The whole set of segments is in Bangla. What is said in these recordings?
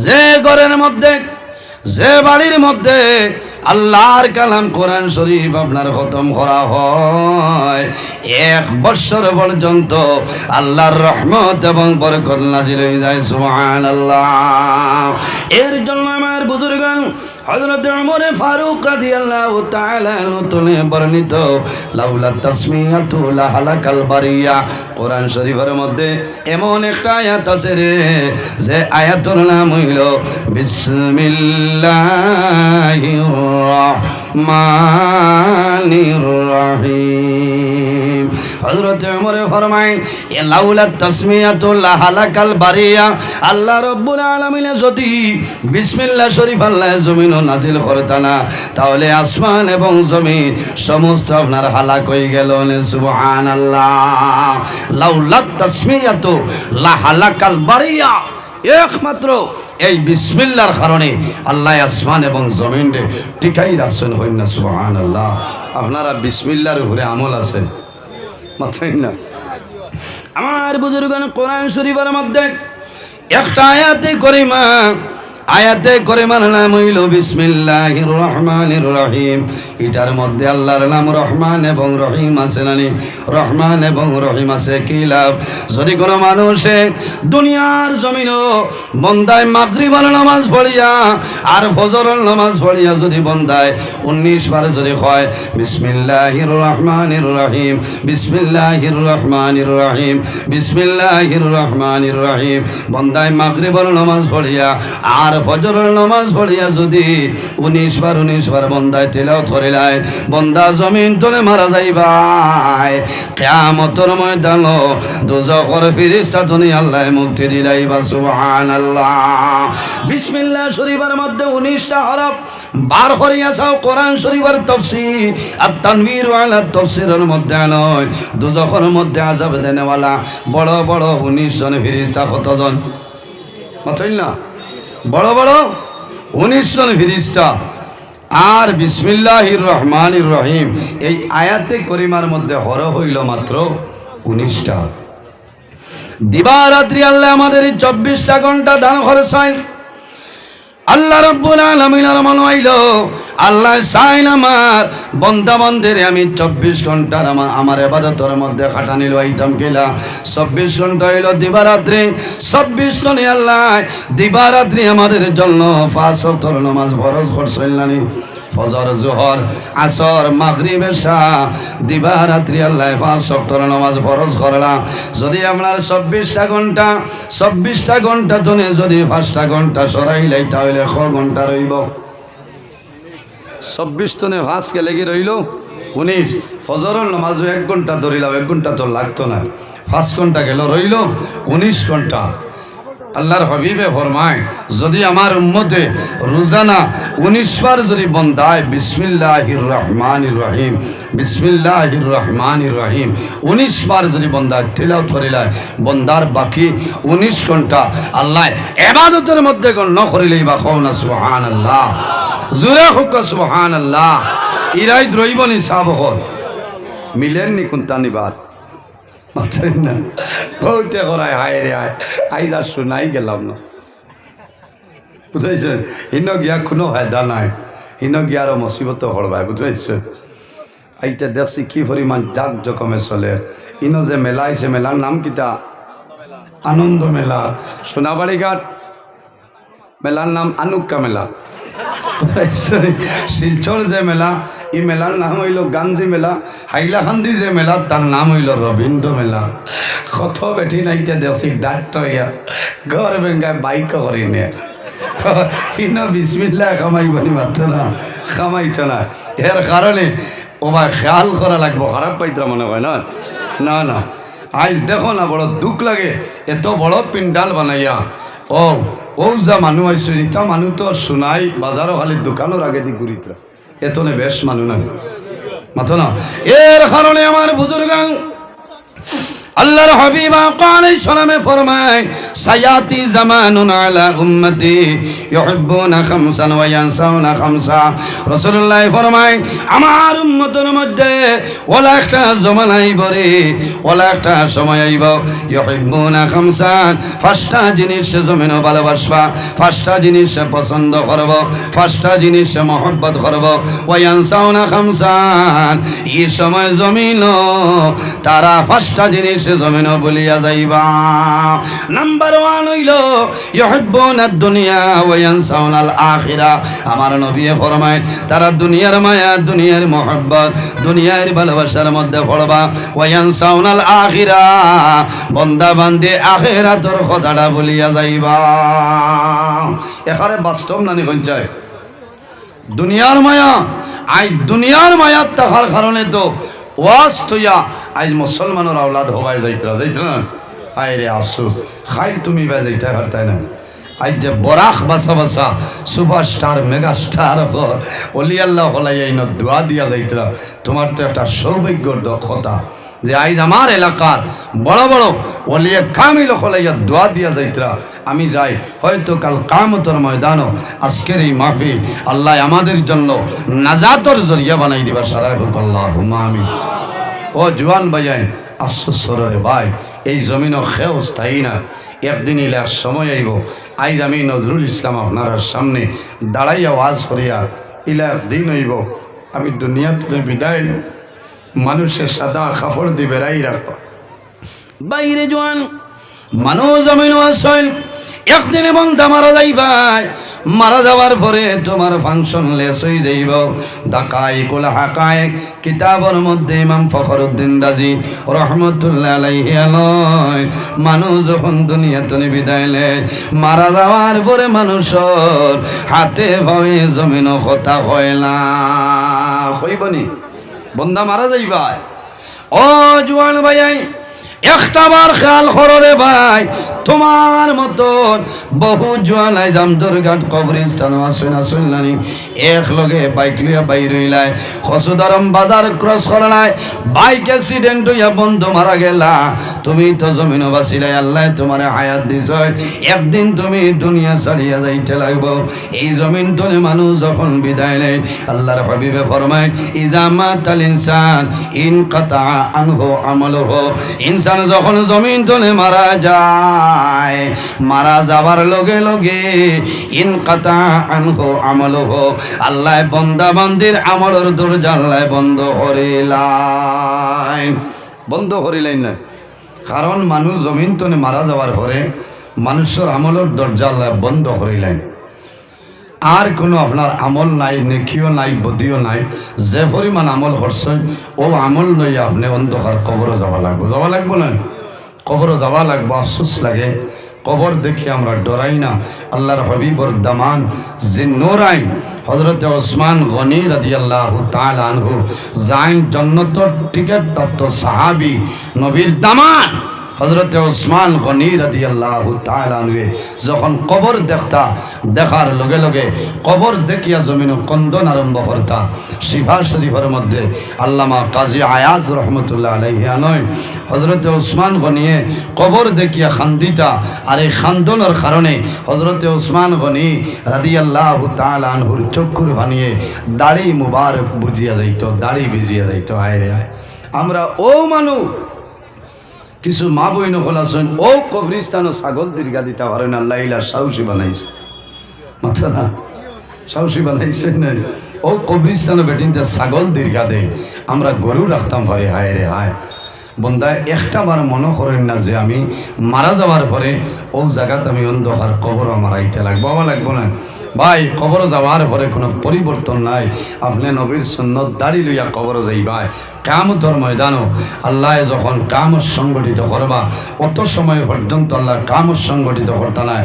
যে ঘরের মধ্যে, যে বাড়ির মধ্যে আল্লাহর কালাম কোরআন শরীফ আপনার খতম করা হয়, 1 বছর পর্যন্ত আল্লাহর রহমত এবং বরকত নাজিল হয়ে যায়। সুবহানাল্লাহ। এর জন্য আমার বুজুর্গ হযরত ওমর ফারুক রাদিয়াল্লাহু তাআলা নতুনে বর্ণিত লাউলা তাসমিয়াতু লাহালাকাল বারিয়া, কোরআন শরীফের মধ্যে এমন একটা আয়াত আছে রে, যে আয়াতের নাম হইল বিসমিল্লাহির রহমানির রহিম। হযরত ওমর ফরমায় এ লাউলা তাসমিয়াতু লাহালাকাল বারিয়া, আল্লাহ রাব্বুল আলামিন যদি বিসমিল্লাহ শরীফ আল্লাহ জমিন নাজিল করতা না, তাহলে আসমান এবং জমিন সমস্ত আপনার হালাক হয়ে গেল। সুবহানাল্লাহ। লাউলা তাসমিয়াতু লাহালাকাল বারিয়া, একমাত্র এই বিসমিল্লাহর কারণে আল্লাহ আসমান এবং জমিনে টিকাই রাখছেন। হই না? সুবহানাল্লাহ। আপনারা বিসমিল্লাহর উপরে আমল আছে মাথায় না? আমার বুজুর্গান কোরআন শরীফের মধ্যে একটা আয়াতে করিমা, আয়াতে করিমার নাম হইল বিসমিল্লাহির রহমানির রহিম। এটার মধ্যে আল্লাহর নাম রহমান এবং রহিম আছে নানি? রহমান এবং রহিম আছে। কি লাভ যদি কোনো মানুষে দুনিয়ার জমিনও বন্দায় মাগরিবের নামাজ পড়িয়া আর ফজরের নামাজ পড়িয়া যদি বন্দায় 19 বার যদি হয় বিসমিল্লাহির রহমানির রহিম, বিসমিল্লাহির রহমানির রহিম, বিসমিল্লাহির রহমানির রহিম, বন্দায় মাগরিবের নামাজ পড়িয়া আর ফজরের নামাজ পড়িয়া যদি 19 বার বন্দায় তেলাওয়াত করিলাই, বন্দা জমিন তলে মারা যাইবাই। কিয়ামতের ময়দানে দোজখের ফেরেশতা তনি আল্লাহ মুক্তি দিলাইবা। সুবহানাল্লাহ। বিসমিল্লাহ শরীফের মধ্যে 19টা হরফ বার করিয়া চাও কোরআন শরীফের তাফসীর আর তানবীর আলা তাফসীরের মধ্যে নয়, দোজখের মধ্যে আযাব দেনেওয়ালা বড় বড় 19 জন ফেরেশতা। কতজন? মাথায় না? বড় বড় 19 জন ফেরেশতা। আর বিসমিল্লাহির রহমানির রহিম এই আয়াতে করিমার মধ্যে হরফ হইল মাত্র 19টা। দিবারাত্রি আল্লাহ আমাদের 24টা ঘন্টা দান করেছেন। আল্লাহ রাব্বুল আলামিনের মনে হইল আল্লাহ চাইল আমার বন্দা বান্দের আমি 24 ঘন্টার আমার ইবাদতের মধ্যে খাটানি লইতাম। কিলা 24 ঘন্টা হইল দিবারাত্রি, 24 জনে আল্লাহ দিবারাত্রি আমাদের জন্য 5 ওয়াক্ত নামাজ ফরজ করছেন নানি? ফজর, জোহর, আসর, মাগরিব, এশা দিবারাত্রি আল্লাহ 5 ওয়াক্ত নামাজ ফরজ করলাম। যদি আপনার 24টা ঘন্টা জনে যদি 5টা ঘন্টা সরাইলাই তাহলে ক ঘন্টা রইব? 24 তনে 5 কে লেগে রইল 19। ফজরের নামাজও 1 ঘন্টা ধরিলাম, 1 ঘন্টা তো লাগতো না, 5 ঘন্টা গেল, রইল 19 ঘন্টা। আল্লাহর হাবিবে ফরমায় যদি আমার উম্মতে রোজানা 19 বার যদি বন্দায় বিসমিল্লাহির রহমানির রহিম, বিসমিল্লাহির রহমানির রহিম 19 বার যদি বন্দায় তিলাওয়াত করিলায়, বন্দার বাকি 19 ঘন্টা আল্লাহ ইবাদতের মধ্যে গণ্য করিলেই বা কও না সুবহানাল্লাহ। জোরে হোক সুবহানাল্লাহ। ইরাই দ্রৈবনি সাবহর মিলেননি কোনটানিবার মাথায় না? বউতে করায় হায় রে হায়, আইজ আর শোনাই গেলাম না, বুঝাইছে? হিন গিয়া কোনো ফায়দা নাই, হিন গিয়া আরো মুসিবত হড়বায়, বুঝাইছে? আইতে দেখছি কি পরিমাণ জাক জকমে চলে। ইনো যে মেলা আইছে, মেলার নাম কিতা? আনন্দ মেলা। সোনাবাড়ি ঘাট মেলার নাম আনুক্কা মেলা। শিলচর যে মেলা, এই মেলার নাম হইল গান্ধী মেলা। হাইলাকান্দি যে মেলা, তার নাম হইল রবীন্দ্র মেলা। কত বেঠি নাইতে দেখছি ডাক্তার হইয়া ঘর ভেঙ্গায় বাইক করি নে। ইন বিসমিল্লাহ খামাইবনি মাত্র না, খামাইতো না। এর কারণে ওবা খেয়াল করা লাগবো। খারাপ পাইতরা মনে হয় না? না না, আজ দেখো না বড় দুঃখ লাগে, এত বড় পিন্ডাল বানাইয়া ও যা মানুষ আইসো, ইতা মানুষ তো শোনাই বাজারও খালি দোকানের আগে দি ঘুরিতরা, এতনে বেশ মানুষ না মাথো না। এর কারণে আমার বুজুর্গ আল্লাহর হাবিব আলাইহিস সালামে ফরমায় সায়াতি জামানুন আলা উম্মতি ইউহিব্বুনা খামসান ওয়া ইয়ানসাউনা খামসা। রাসূলুল্লাহ ফরমায় আমার উম্মতের মধ্যে ওলা একটা জমানা আইব রে, ওলা একটা সময় আইব ইউহিব্বুনা খামসান, পাঁচটা জিনিস জমিনও ভালোবাসবা, পাঁচটা জিনিস পছন্দ করব, পাঁচটা জিনিস মহব্বত করব। ওয়া ইয়ানসাউনা খামসান, এই সময় জমিনও তারা পাঁচটা জিনিস জমিন বলিয়া যাইবা। নাম্বার 1 হইল ইউহিব্বুনা দুনিয়া ওয়া ইয়ানসাউনাল আখিরা। আমার নবী ফরমায় তারা দুনিয়ার মায়া, দুনিয়ার মহব্বত, দুনিয়ার ভালোবাসার মধ্যে পড়বা। ওয়া ইয়ানসাউনাল আখিরা, বান্দা বান্দে আখিরাতের কথাটা বলিয়া যাইবা। এখানে বাস্তব নানি কইছায় দুনিয়ার মায়া, আই দুনিয়ার মায়া থাকার কারণে তো ওয়াজ তৈয়া আজ মুসলমানের আওলাদ হওয়াই যাইতরা না। আয় রে আফসোস, খাই তুমি বা যাইতে পারতাই না। আজ যে বরাক বাসা বাসা সুপারস্টার মেগা স্টার অলি আল্লাহ হলাই না দোয়া দিয়া যাইতরা। তোমার তো একটা সৌভাগ্যর দক্ষতা যে আজ আমার এলাকার বড় বড় অলিয়ে কামিল হলাইয়া দোয়া দিয়া যাইতরা। আমি যাই, হয়তো কাল কিয়ামতের ময়দানও আজকের এই মাহফিল আল্লাহ আমাদের জন্য নাজাতের জরিয়া বানাই দিবা। সারা হোক আল্লাহুম্মা আমিন। ও জওয়ান ভাইয়াই, আফসোস সরে ভাই, এই জমিনও খেও স্থায়ী না। একদিন ইলার সময় আইব, আইজ আমি নজরুল ইসলাম আপনার সামনে দাঁড়াইয়া ওয়াজ করিয়া ইলার দিন হইব আমি দুনিয়া তুলে বিদায় নেব, মানুষের সাদা কাপড় দিয়ে বেড়াই রাখবো বাইরে। জওয়ান মানুষ জমিনও আসল একদিন এবং মারা যাইবাই। মারা যাওয়ার পরে তোমার ফাংশন লেস হয়ে যাইব। ঢাকায় কুল হাকায়েক কিতাবের মধ্যে ইমাম ফখরুদ্দিন রাজি রহমতুল্লাহ আলাইহি আলয় মানুষ যখন দুনিয়াতে বিদায় নেয়, মারা যাওয়ার পরে মানুষের হাতে ভাবে জমিন কথা হয় না, হইবনি বন্দা মারা যাইবা। ও জওয়ান ভাই, একটাবার খেয়াল করো রে ভাই, তোমার মতন বহু জোয়ালাই জামদুরঘাট কবরস্থান আসেন আসলানি এক লগে বাইক লইয়া বাইর হইলাই, খসুদারম বাজার ক্রস করলাই, বাইক অ্যাক্সিডেন্ট হইয়া বন্ধু মারা গেলা। তুমি তো জমিন বাঁচিলাই, আল্লাহ তোমার হায়াত দিছয়, একদিন তুমি দুনিয়া ছাড়িয়া যাইতে লাগব। এই জমিন তলে মানুষ যখন বিদায় নেয়, আল্লাহর হাবিবে ফরমায় ইজা মাতাল ইনসান ইনকাতা আনহু আমালুহু, ইনসান যখন জমিন তলে মারা যায়, মারা যাবার লগে লগে ইনকাতা আনহু আমালুহু, আল্লাহ বান্দা বান্দির আমলের দরজা আল্লাহ বন্ধ করিলেন, বন্ধ করিলেন না। কারণ মানুষ জমিন তলে মারা যাওয়ার পরে মানুষের আমলের দরজা আল্লাহ বন্ধ করিলেন। আর কোনো আপনার আমল নাই, নেকিও নাই, বদিও নাই। যে পরিমাণ আমল করছেন ও আমল লইয়া আপনি অন্ধকার কবরও যাওয়া লাগবো, যাওয়া লাগবো না, কবরও যাওয়া লাগবো। আফসোস লাগে কবর দেখে আমরা ডরাই না। আল্লাহর হাবিবর দামান জিন্নুরাইন হযরত ওসমান গনি রাদিয়াল্লাহু তাআলা আনহু জাইন জান্নাতের টিকেট প্রাপ্ত সাহাবী, নবীর দামান হযরত ওসমান গনি রাদিয়াল্লাহু তাআলা আনহু যখন কবর দেখতা, দেখার লগে লগে কবর দেখিয়া জমিন কন্দন আরম্ভ করতা। শিফা শরীফের মধ্যে আল্লামা কাজী আয়াজ রহমতুল্লাহ আলাইহি আনয় হযরত ওসমান গনিয়ে কবর দেখিয়া খান্দিতা। আর এই খান্দনের কারণে হযরত ওসমান গনি রাদিয়াল্লাহু তাআলা আনহুর চক্ষুর ভানিয়ে দাড়ি মুবারক বুঝিয়া যাইত, দাড়ি ভিজিয়া যাইত। হায় রে হায়, আমরা ও মানুষ কিছু মা বইন হলাছেন ও কবরিস্তান ছাগল দীর্ঘা দিতে পারেন, আল্লাহ ইলা সাহসী বানাইছে, মাথা না সাহসী বানাইছে না। ও কবরিস্তান বেটিনতে ছাগল দীর্ঘা দেয়, আমরা গরু রাখতাম পারি। হায় রে হায়, বন্দায় একটা বার মনে করেন না যে আমি মারা যাওয়ার পরে ও জায়গাতে আমি অন্ধকার কবর আমার আইতে লাগবো, বাবা লাগবো না ভাই। কবর যাওয়ার পরে কোনো পরিবর্তন নাই। আপনি নবীর সুন্নত দাড়ি লইয়া কবর যাইবাই। কিয়ামতের ময়দানও আল্লাহ যখন কিয়ামত সংগঠিত করবা, অত সময় পর্যন্ত আল্লাহ কিয়ামত সংগঠিত করতে নাই।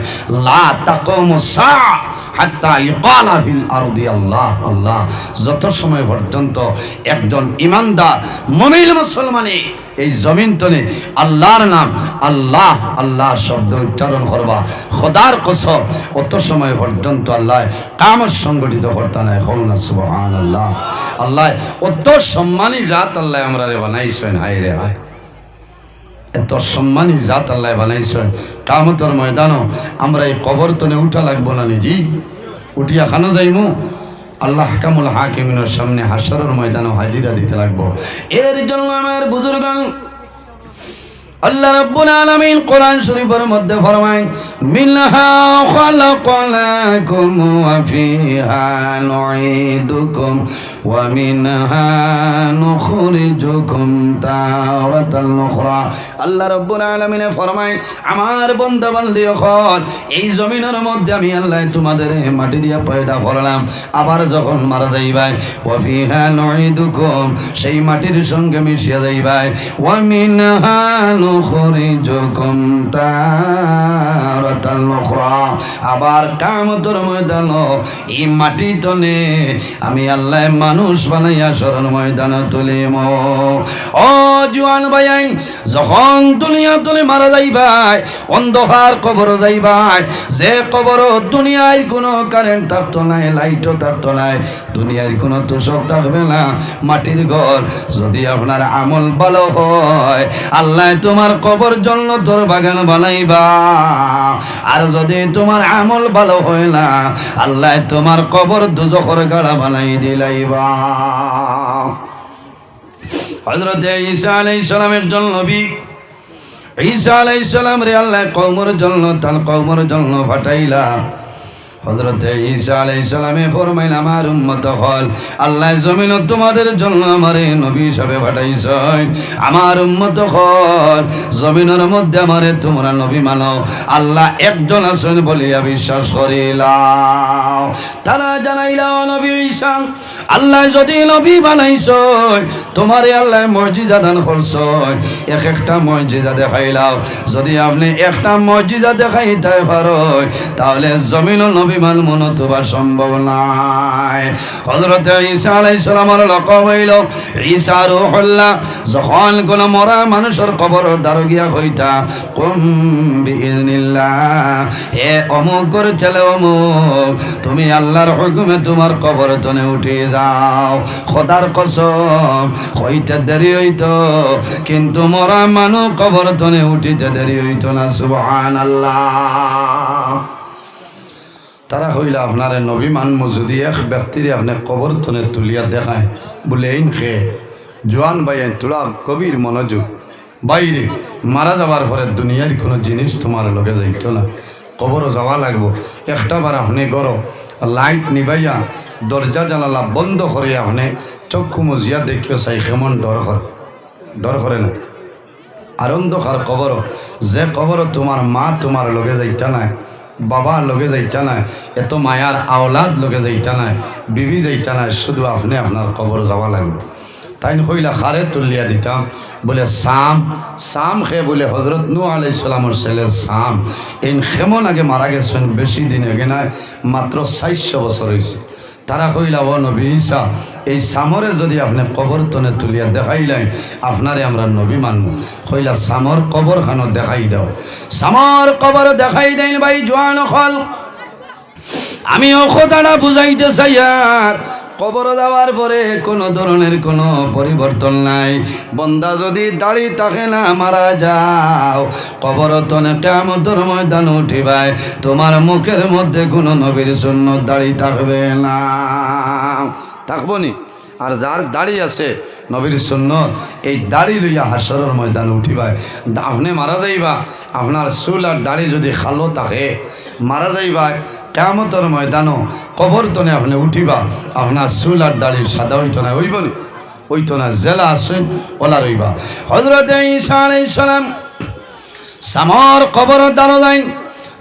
লা তাকুমু সাআ হাত্তা ইউকালা ফিল আরদি আল্লাহ আল্লাহ, যত সময় পর্যন্ত একজন ইমানদার মুমিন মুসলমানে এই জমিন তলে আল্লাহর নাম আল্লাহ আল্লাহ শব্দ উচ্চারণ করবা, খোদার কসম অত সময় পর্যন্ত আল্লাহ কিয়ামত সংগঠিত করতে নাই। হল না সুবহানাল্লাহ। আল্লাহ অত সম্মানী জাত আল্লাহ আমরা রে বানাইছেন। হায় রে হায়, এত সম্মানী জাত আল্লাহ বানাইছে। কিয়ামতের ময়দানও আমরা এই কবর তনে উঠা লাগবো না নিজি, উঠিয়া খানো যাইমু আল্লাহ কামুল হাকিমিনের সামনে হাসরের ময়দানও হাজিরা দিতে লাগবো। এর জন্য আমার বুজুর্গান আল্লাহ রাব্বুল আলামিন কোরআন শরীফের মধ্যে ফরমায় মিনহা খালাকনাকুম ওয়া ফিহা নুঈদুকুম ওয়া মিনহা নুখরিজুকুম তারাতাল উখরা। আল্লাহ রাব্বুল আলামিন ফরমায় আমার বান্দা বান্দি হল এই জমিনের মধ্যে আমি আল্লাহ তোমাদের মাটি দিয়া পয়দা করলাম, আবার যখন মারা যাইবাই ওয়া ফিহা নুঈদুকুম সেই মাটির সঙ্গে মিশিয়া যাইবাই ওয়া মিনহা নুখরিজুকুম তারাতাল উখরা। আবার কিয়ামতের ময়দান এই মাটি তনে আমি আল্লাহ মানুষ বানাইয়া হাসরের ময়দানে তুলিম। ও জওয়ান ভাই, যখন দুনিয়া তুলে মারা যাইবাই অন্ধকার কবর যাইবাই, যে কবর দুনিয়ায় কোনো কারেন্ট থাকতো না, লাইটও থাকতো না, দুনিয়ার কোনো তোষক থাকবে না, মাটির ঘর। যদি আপনার আমল ভালো হয় আল্লাহ তোমার কবর জান্নাতের বাগান বানাইবা, আর যদি তোমার আমল ভালো হয় না আল্লাহ তোমার কবর দোজখের গাড়া বানাই দিলাইবা। হযরত ঈসা আলাইহিস সালামের জন্য নবী ঈসা আলাইহিস সালাম রে আল্লাহ কওমের জন্য তার কওমের জন্য পাঠাইলা। হযরত ঈসা আলাইহিস সালামে ফরমাইল আমার উম্মত হল আল্লাহ জমিনে তোমাদের জন্য আমারে নবী হিসাবে পাঠাইছেন, আমার উম্মত হল জমিনের মধ্যে আমারে তোমরা নবী মানো, আল্লাহ একজন আছেন বলিয়া বিশ্বাস করিলাম। তারা জানাইলা নবী ঈসা আল্লাহ যদি নবী বানাইছেন তোমারে আল্লাহ মুজিজা দান করছেন, এক একটা মুজিজা দেখাইলাও। যদি আপনি একটা মুজিজা দেখাইতে পারো তাহলে জমিনের নবী মান মনতবা সম্ভব নাই। হযরত ঈসা আলাইহিস সালামের লকব হইল ঈসা রূহুল্লাহ। যখন কোন মরা মানুষের কবর দ্বার গিয়া কইতা কুম বিইজনিল্লাহ, হে অমুকের ছেলে অমুক তুমি আল্লাহর হুকুমে তোমার কবর তনে উঠে যাও। খোদার কসম হইতে দেরি হইতো কিন্তু মরা মানুষ কবর তনে উঠিতে দেরি হইতো না। সুবহানাল্লাহ। তারা হইলা আপনার নবী মানমু যদি এক ব্যক্তিরে আপনি কবর তনে তুলিয়া দেখায় বলে এই খে জোয়ান ভাইয়ের তোরা গভীর মনোযোগ। বাইরে মারা যাবার পরে দুনিয়ার কোনো জিনিস তোমার লগে যাইত না, কবরও যাওয়া লাগবো। একটা বার আপনি গড় লাইট নিবাইয়া দরজা জানালা বন্ধ করে আপনি চক্ষু মজিয়া দেখিও চাই কেমন ডর করে না। আর অন্ধকার কবর, যে কবর তোমার মা তোমার লগে যাইতা নাই, বাবা লগে যাইতা নাই, এত মায়ার আওলাদ লগে যাইতা নাই, বিবি যাইতা নাই, শুধু আপনি আপনার কবর যাওয়া লাগবে। তাই কইলা খারে তুলিয়া দিতাম বলে সাম খে বলে হজরত নূহ আলাইহিস সালামের ছেলে সাম এই কেমন আগে মারা গেছেন, বেশি দিন আগে নাই, মাত্র 400 বছর হয়েছে। তারা কইলা ও নবী ঈসা এই সামরে যদি আপনি কবর তনে তুলিয়া দেখাইলেন আপনারে আমরা নবী মানব। কইলা সামর কবর খানো দেখাই দাও। সামর কবর দেখাই দেন ভাই জোয়ান হল। আমি ও কথাটা বুঝাইতে চাই আর কবর যাওয়ার পরে কোনো ধরনের কোনো পরিবর্তন নাই। বন্দা যদি দাড়ি থাকে না মারা যাও কবর তনে কিয়ামতের ময়দান উঠিবাই তোমার মুখের মধ্যে কোনো নবীর সুন্নত দাড়ি থাকবে না। থাকবো নি? আর যার দাড়ি আছে নবীর সুন্নত এই দাড়ি লইয়া হাসরের ময়দান উঠিবাই। আপনি মারা যাইবা আপনার চুল আর দাড়ি যদি খালো থাকে মারা যাইবা কিয়ামতের ময়দানও কবর তনে আপনি উঠিবা আপনার চুল আর দাড়ি সাদা হইতো না, হইব নি? হইতো না, জেলা আসেন ওলা রইবা। হযরত ঈসা আলাইহিস সালাম সামর কবর দ্বারা যাই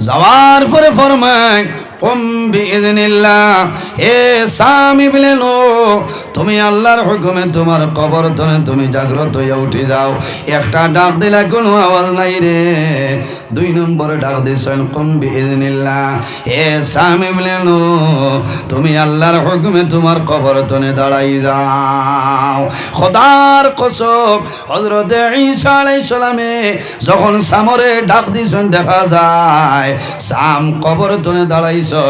যাওয়ার পরে ফরমায় কুম বিইজনিল্লাহ, হে সামি বলেন তুমি আল্লাহর হুকুমে তোমার কবর তনে তুমি জাগ্রত হইয়া উঠে যাও। একটা ডাক দিলা কোনো আওয়াজ নাই রে। 2 নম্বরে ডাক দিছেন কুম বিইজনিল্লাহ, হে সামি বলেন তুমি আল্লাহর হুকুমে তোমার কবর তনে দাঁড়াই যাও। খোদার কসম হযরত ঈসা আলাইহিস সালামে যখন সামরে ডাক দিছেন দেখা যায় সাম কবর তনে দাঁড়াই পাইছো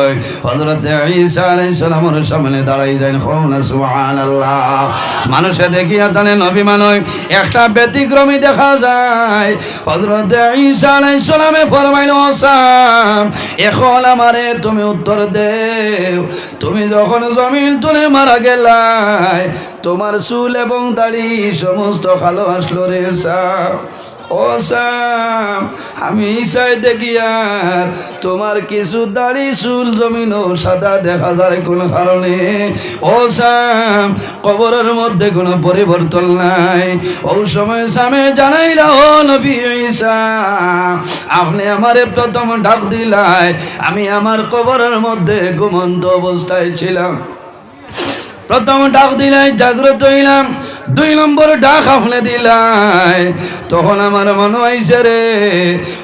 হযরত ঈসা আলাইহিস সালামের সামনে দাঁড়াই যায় না সুবহানাল্লাহ মানুষে দেখিয়া তানে নবী মানয় একটা ব্যতিক্রমী দেখা যায় হযরত ঈসা আলাইহিস সালামে ফরমাইল ওসাম এখন আমারে তুমি উত্তর দেও তুমি যখন জমিন তুলে মারা গেলাই তোমার চুল এবং দাড়ি সমস্ত কালো আসলো রে ও সাম আমি ঈসাই দেখি আর তোমার কিছু দাড়ি চুল জমিনও সাদা দেখা যায় কোন কারণে ও সাম কবরের মধ্যে কোনো পরিবর্তন নাই ও সময় সামে জানাইলা ও নবী ঈসা আপনি আমারে প্রথম ডাক দিলাই আমি আমার কবরের মধ্যে ঘুমন্ত অবস্থায় ছিলাম প্রথম ডাক দিলাই জাগ্রত হইলাম 2 নম্বর ডাক আপনি দিলাই তখন আমার মনে হইছে রে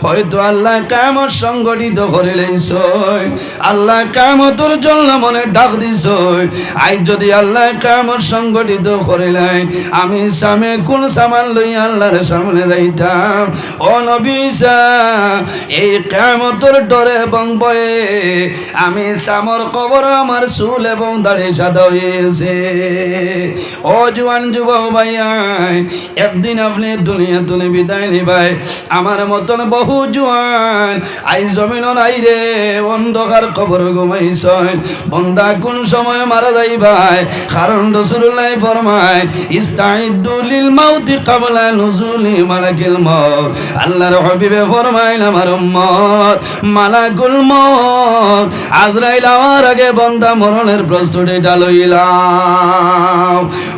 হয়তো আল্লাহ কিয়ামত সংগঠিত করে লইছই আল্লাহ কিয়ামতের জন্য মনে ডাক দিছই আই যদি আল্লাহ কিয়ামত সংগঠিত করিলাই আমি সামনে কোন সামান লই আল্লাহর সামনে যাইতাম ও নবী ঈসা এই কিয়ামতের ডরে এবং ভয়ে আমি সামর কবর আমার চুল এবং দাড়ি সাদা হয়ে ও জওয়ান যুবক ভাইয়া একদিন আপনি দুনিয়া তুলে বিদায় নিবাই আমার মতন বহু জওয়ান আই জমিনের আইরে অন্ধকার কবর ঘুমাইছেন বন্দা কোন সময় মারা যাইবাই কারণ রাসূলুল্লাহ ফরমায় ইস্তাইদু লিল মাউতি ক্বাবলা নুজুলি মালাকিল মউত আল্লাহর হাবিবে ফরমাইল আমার উম্মত মালাকুল মউত আজরাইল আওয়ার আগে বন্দা মরণের প্রস্তুতিটা লইলা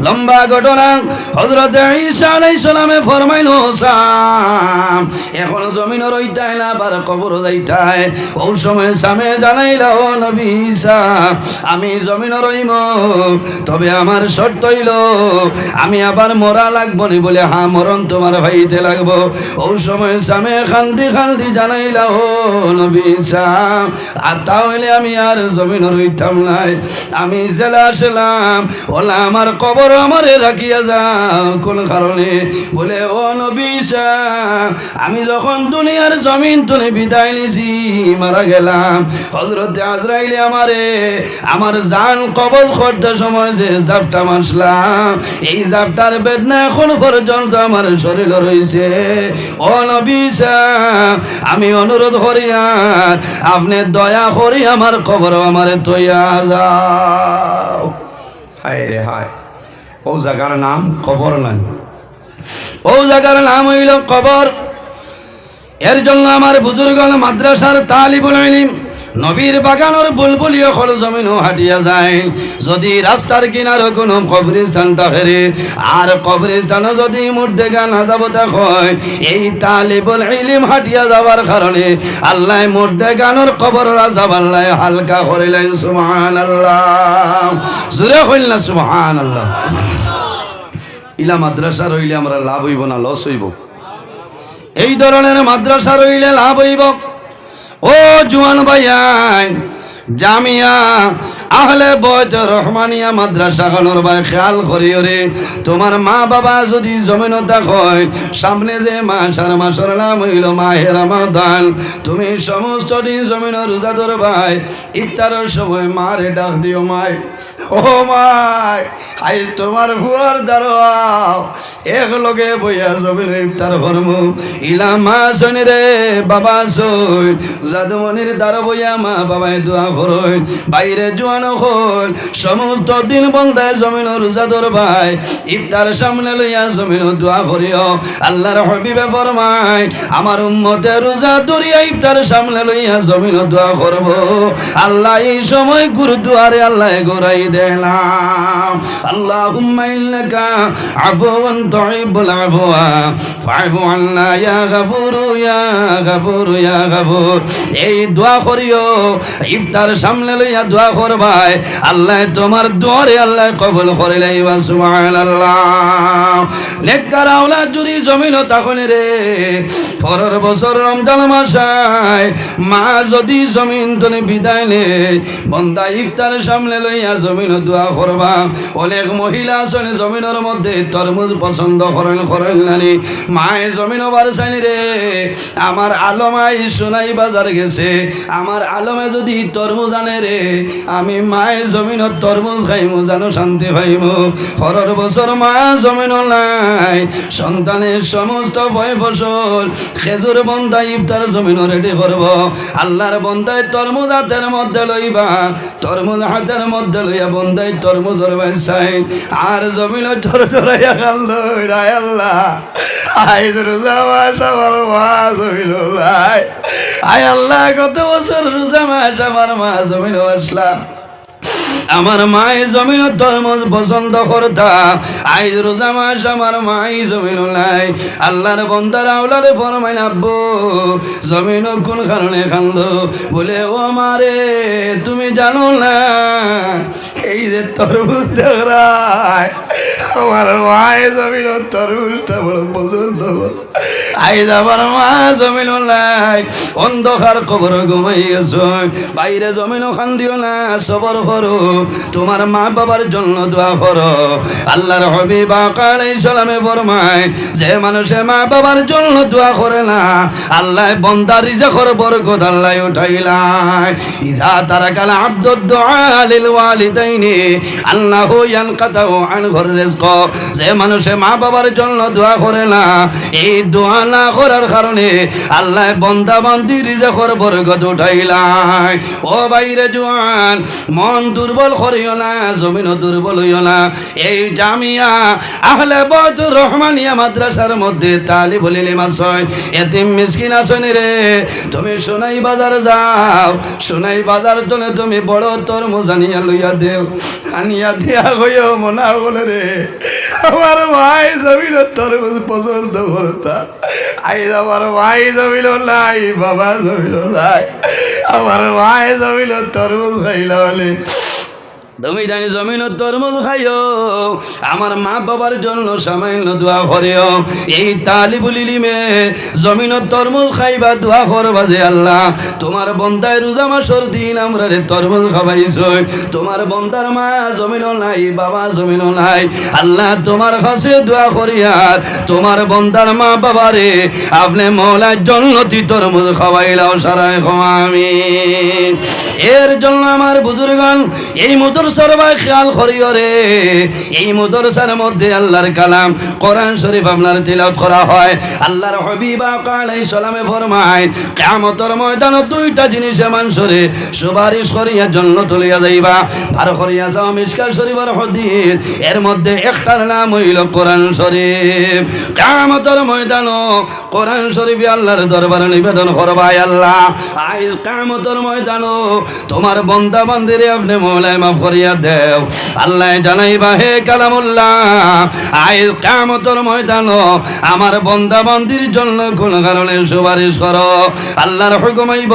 লম্বা ঘটনা হযরত ঈসা আলাইহিস সালামে ফরমাইল সাম এখন জমিনের ওইটাই না আবার কবর যাইতাই ও সময় সামে জানাইলা ও নবী ঈসা আমি জমিনের রইম তবে আমার শর্ত হইল আমি আবার মরা লাগবো নি বলে হ্যাঁ মরণ তোমার ভাইতে লাগবো ও সময় সামে খালদি খালদি জানাইলা ও নবী ঈসা আর তাহলে আমি আর জমিনের রইতাম নাই আমি জেলা আসলাম ওলা আমার কবর আমারে রাখিয়া যাও কোন কারণে বলে ও নবী ঈসা আমি যখন দুনিয়ার জমিন তুলে বিদায় নিছি মারা গেলাম হযরত আজরাইল আমারে আমার জান কবজ করতে সময় যে জাপটা মারলাম এই জাপটার বেদনা এখন পর্যন্ত আমার শরীরে রয়েছে ও নবী ঈসা আমি অনুরোধ করি আর আপনি দয়া করি আমার কবর আমারে তৈয়া যাও হায় রে হায় ও জায়গার নাম কবর নাই ও জায়গার নাম হইল কবর এর জন্য আমার বুজুর্গণ মাদ্রাসার তালিবুল ইলম নবীর বাগানের বুলবুলিও খল জমিনও হাঁটিয়া যায় যদি রাস্তার কিনারে কোনো কবরস্থান থাকে আর কবরস্থানে যদি মধ্যে গান হাজাবতা হয় এই তালিবুল ইলম হাঁটিয়া যাওয়ার কারণে আল্লাহ মধ্যে গানের কবর আযাব আল্লাহ হালকা করিলেন সুবহানাল্লাহ জোরে কইল না সুবহানাল্লাহ ইলা মাদ্রাসা রইলে আমরা লাভ হইব না লস হইব এই ধরনের মাদ্রাসা রইলে লাভ হইব ও জওয়ান ভাইয়াই জামিয়া আহলে বয়ত রহমানিয়া মাদ্রাসা খানোর ভাই খেয়াল করিও রে তোমার মা বাবা যদি জমিনতা হয় সামনে যে মাসের নাম হইল মাহে রমাদান তুমি সমস্ত দিন জমিনের রোজা ধরবাই ইফতারের সময় মারে ডাক দিও মাই ও মাই আই তোমার ভুয়ার দাঁড়াও এক লগে বইয়া জমিন ইফতার করম ইলা মা শনি রে বাবা সই জাদুমনির দ্বার বইয়া মা বাবাই দোয়া করই বাইরে জোয়ানো হল সমস্ত দিন বন্দায় জমিন রোজা ধরবাই ইফতার সামনে লইয়া জমিন দোয়া করিও আল্লাহর হাবিবে ফরমায় আমার উম্মতের রোজা ধরিয়া ইফতার সামনে লইয়া জমিন দোয়া করব আল্লাহ এই সময় গুরুদুয়ারে আল্লাহ গোরাই দিলাম আল্লাহুম্মা ইন্নাকা আফুওয়ান তুহিব্বুল আফওয়া ফা'ফু আন্না ইয়া গফুরু ইয়া গফুরু ইয়া গফুর এই দোয়া করিও ইফতার সামনে লইয়া দোয়া করবা যায় আল্লাহ তোমার দোয়ারে আল্লাহ কবুল করে লাইবা সুবহানাল্লাহ। নেককার আওলাদ যদি জমিন তাহলে রে পরের বছর রমজান মাসায় মা যদি জমিন তনে বিদায় নে বন্দা ইফতার সামনে লইয়া জমিন দোয়া করবা। অনেক মহিলা আসলে জমিনের মধ্যে তরমুজ পছন্দ করেন নানি মায়ের জমিন বার চাইনি রে আমার আলমাই সোনাই বাজার গেছে আমার আলমে যদি তরমুজ আনে রে আমি মায়ের জমিনত তরমুজ খাইমু জানো শান্তি পাইমু। পরের বছর মা জমিন নাই সন্তানের সমস্ত ভয় ফসল খেজুর বন্দা ইফতার জমিন রেডি করব। আল্লাহর বন্দায় তরমুজ হাতের মধ্যে লইবা তরমুজ হাতের মধ্যে লইয়া বন্দায় তরমুজের বাইসাই আর জমিন ধরাইয়া খাল আল্লাহ আই রোজা মাস আমার মা জমিন আয় আল্লাহ কত বছর রোজা মাস আমার মা জমিন আসলাম আমার মায়ের জমিন তরমুজ পছন্দ করতাম আইজ রোজা মাস আমার মাই জমিন নাই। আল্লাহর বন্দার আওলারে ফরমাইল আব্বু জমিন কোন কারণে কান্দো বলে ও মারে তুমি জানো না এই যে তরমুজ দেখায় আমার মায়ের জমিন তরমুজটা বড় পছন্দ করে আইজ আমার মা জমিন নাই অন্ধকার কবর ঘুমাই গেছ বাইরে জমিনও কান্দিও না সবর করো তোমার মা বাবার জন্য দোয়া করো। আল্লাহর হাবিব আলাইহিস সালামে ফরমায় যে মানুষে মা বাবার জন্য দোয়া করে না আল্লাহ বান্দার রিজকের বরকত আল্লাহ উঠাইলাই। ইজা তারাকাল আব্দুদ দুআ লিল ওয়ালিদাইনি আল্লাহু ইয়ানকাতাউ আনহুর রিজক যে মানুষে মা বাবার জন্য দোয়া করে না এই দোয়া না করার কারণে আল্লাহ বান্দা বান্দির রিজকের বরকত উঠাইলাই। ও বাইরে জওয়ান মন দুর্বল করিও না জমিন দুর্বল হইও না। এই জামিয়া আহলে বয়তুর রহমানিয়া মাদ্রাসার মধ্যে তালিবুল ইলম আছে এতিম মিসকিন আছে রে তুমি সোনাই বাজার যাও সোনাই বাজার জন্য তুমি বড় তরমুজ আনিয়া লইয়া দেও আনিয়া দিয়া হইও মনা বলে রে আমার ভাই জমিন তরমুজ পছন্দ করতা আইজ আমার ভাই জমিল নাই বাবা জমিল নাই আমার ভাই জমিল তরমুজ খাইলা বলে তুমি জানি জমিন তরমুজ খাইও আমার মা বাবার জন্য সামান্য দোয়া করিও। এই তালিবুল ইলমে জমিন তরমুজ খাইবা দোয়া করবা যে আল্লাহ তোমার বন্দায় রোজা মাসের দিন আমরা রে তরমুজ খাওয়াইছো তোমার বন্দার মা জমিন নাই বাবা জমিন নাই আল্লাহ তোমার কাছে দোয়া করি আর তোমার বন্দার মা বাবারে আপনি মওলার জন্নতি তরমুজ খাওয়াইলাও সারায় আমিন। এর জন্য আমার বুজুর্গান এই মুদরসার ভাই খেয়াল করিও রে এই মুদরসার মধ্যে আল্লাহর কালাম কোরআন শরীফ আপনার তিলাওয়াত করা হয়। আল্লাহর হাবিব আলাইহিস সালামে ফরমায় কিয়ামতের ময়দানে দুইটা জিনিসে মানুষরে সুপারিশ করিয়া জান্নাত লইয়া যাইবা ভার করিয়া যাও মিশকাত শরীফের হাদিস এর মধ্যে একটার নাম হইল কোরআন শরীফ। কিয়ামতের ময়দানে কোরআন শরীফ আল্লাহর দরবারে নিবেদন করবা আল্লাহ আজ কিয়ামতের ময়দানে তোমার বান্দা বান্দিরে আপনি মওলায় মাফ করিয়া দেও আল্লাহ জানাইবা হে কালামুল্লাহ আজ কিয়ামতের ময়দানে আমার বান্দা বান্দির জন্য কোন কারণে সুপারিশ করো। আল্লাহর হুকুম আইব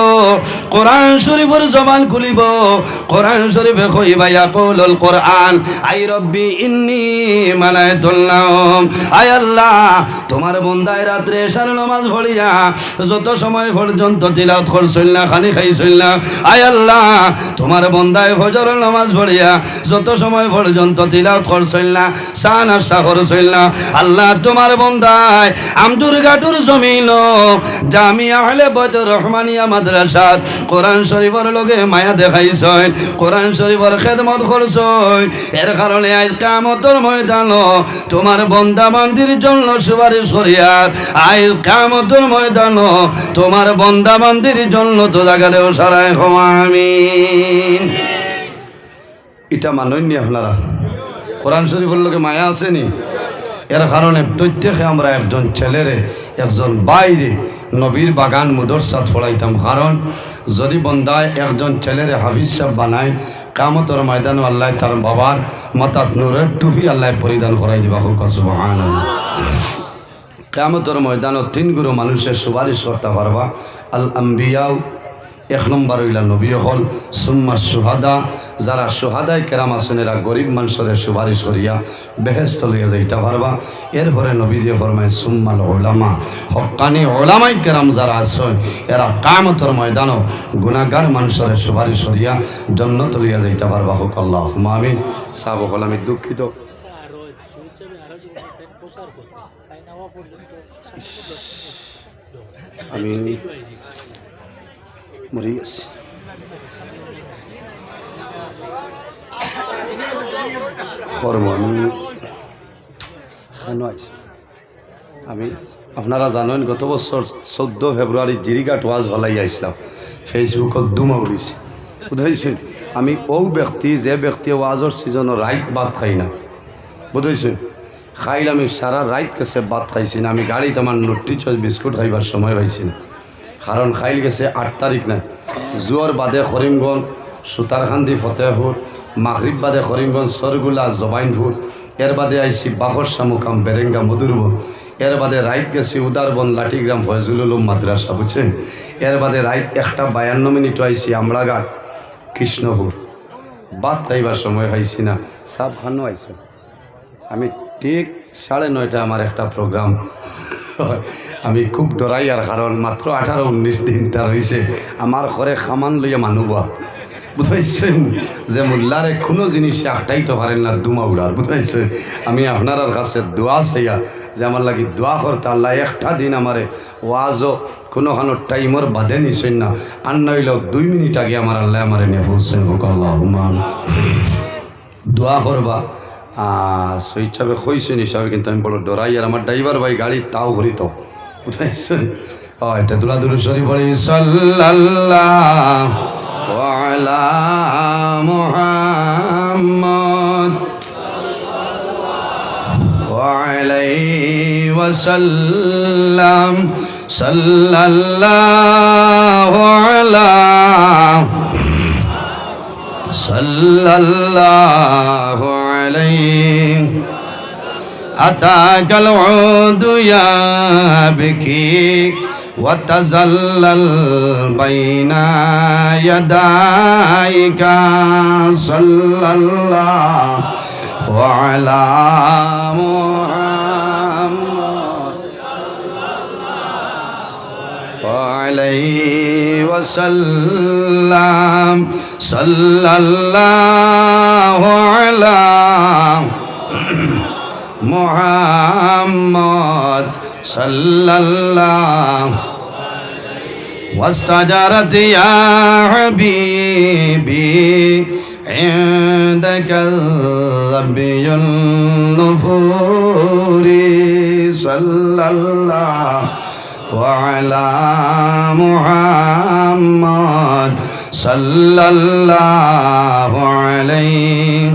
কোরআন শরীফের জবান খুলিব কোরআন শরীফে কইবা ইয়াকুলুল কোরআন আই রব্বি ইন্নী মালাইতুল্লাহম আয় আল্লাহ তোমার বান্দায় রাতে এশার নামাজ পড়িয়া যত সময় পর্যন্ত তিলাওয়াত করছিল না খালি খাইছিল না আয় আল্লাহ তোমার বান্দায় ফজর নামাজ পড়িয়া যত সময় পর্যন্ত তিলাওয়াত করছিল না চা নাস্তা করছিল না আল্লাহ তোমার বান্দায় আমদুরঘাটুর জমিন জামিয়া আহলে বয়তুর রহমানিয়া মাদ্রাসাত কোরআন শরীফের লগে মায়া দেখাইছয় কোরআন শরীফের খেদমত করছয় এর কারণে আজ কিয়ামতের ময়দানে তোমার বান্দা বান্দির জন্য সুপারিশ করিয়ার আজ কিয়ামতের ময়দানে তোমার বান্দা বান্দির জন্য তো জায়গা দেও সারায় আমিন। এটা মাননি আপনারা কোরআন শরীফের লোকে মায়া আসেনি এর কারণে প্রত্যেকে আমরা একজন ছেলেরে একজন বাইরে নবীর বাগান মুদরসাত পড়াইতাম কারণ যদি বন্দায় একজন ছেলেরে হাফিজ সাহেব বানায় কিয়ামতের ময়দানে আল্লাহ তার বাবার মাথাত নূরের টুপি আল্লাহ পরিধান করাই দিবা হোক সুবহানাল্লাহ। কিয়ামতের ময়দানে তিন গুরু মানুষের সুপারিশ করতে পারবা আল আম্বিয়া এক নম্বর হইলা নবী হল, সুম্মা সুহাদা, যারা সুহাদায় কেরাম আছেন এরা গরিব মানুষের সুপারিশ করিয়া বেহেস্ত লইয়া যাইতে পারবা। এরপরে নবীজি ফরমায় সুম্মাল ওলামা, হক্কানি ওলামাই কেরাম যারা আছেন এরা কামতর ময়দানও গুনাহগার মানুষের সুপারিশ করিয়া জান্নাত লইয়া যাইতে পারবা। হোক আল্লাহুম্মা আমিন। সাহাব হল আমি দুঃখিত, আমি মরে গেছি। আমি আপনারা জানেন গত বছর 14 ফেব্রুয়ারি জিরিঘাট ওয়াজ হলাই আসলাম, ফেসবুকত দুমা উড়িছে বুঝাইছেন। আমি ও ব্যক্তি যে ব্যক্তি ওয়াজর সিজনও রাইত ভাত খাই না, বুঝাইছেন। খাইলে আমি সারা রাইত গেছে ভাত খাইছি না, আমি গাড়িতে আমার নুট্টি চয়েস বিস্কুট খাইবার সময় পাইছি না, কারণ খাইল গেছে 8 তারিখ না। জুয়ার বাদে করিমগঞ্জ, সুতারকান্দি, ফতেহপুর, মাগরিব বাদে করিমগঞ্জ, সরগুলা, জবাইনপুর, এর বাদে আইসি বাহরশা মুকাম, বেরেঙ্গা, মধুরবন, এর বাদে রাইত গেছি উদারবন, লাঠিগ্রাম, ফয়জুল উলুম মাদ্রাসা, বুঝছেন। এর বাদে রাইত 1:52 আইসি আমরাঘাট, কৃষ্ণপুর। ভাত খাইবার সময় পাইছি না, সাব খানো আইসো। আমি ঠিক 9:30 আমার একটা প্রোগ্রাম, আমি খুব ডরাই, আর কারণ মাত্র 18-19 দিনটা রয়েছে আমার ঘরে খামান লইয়া মানুবা, বুঝাইছেন। যে মোল্লারে কোনো জিনিসে আটাইতে পারেন না দুমা উড়ার, বুঝাইছেন। আমি আপনার কাছে দোয়া চাইয়া যে আমার লাগি দোয়া করতে, আল্লাহ একটা দিন আমারে ওয়াজও কোনোখানো টাইমর বাদে নিছেন না, আর নইলেও 2 মিনিট আগে আমার আল্লাহ আমারে নিয়ে পৌঁছেন। হোক আল্লাহুম্মা আমিন। দোয়া করবা। আর সেই হিসাবে কইছেন হিসাবে কিন্তু আমি বড় ডরাই, আর আমার ড্রাইভার ভাই গাড়ি তাও করিত, বুঝাইছেন। হয়তো দুলা দুরূদ শরীফ পড়ি, সাল্লাল্লাহু আলা মুহাম্মদ ওয়া আলাইহি ওয়াসাল্লাম, সাল্লাল্লাহু আলা সাল্লাল্লাহু আলাইহি আতাকাল উদু ইয়াবকি ওয়া তাযাল্লাল বাইনা ইয়াদাইকা, সাল্লাল্লাহু আলা মুহাম্মদ ওয়া আলাইহি ওয়াসাল্লাম, সাল্লাল্লাহু আলা মুহাম্মদ, সাল্লাল্লাহু واستجرت يا حبيبي عندك الربي النفور، صلى الله وعلى محمد صلى الله عليه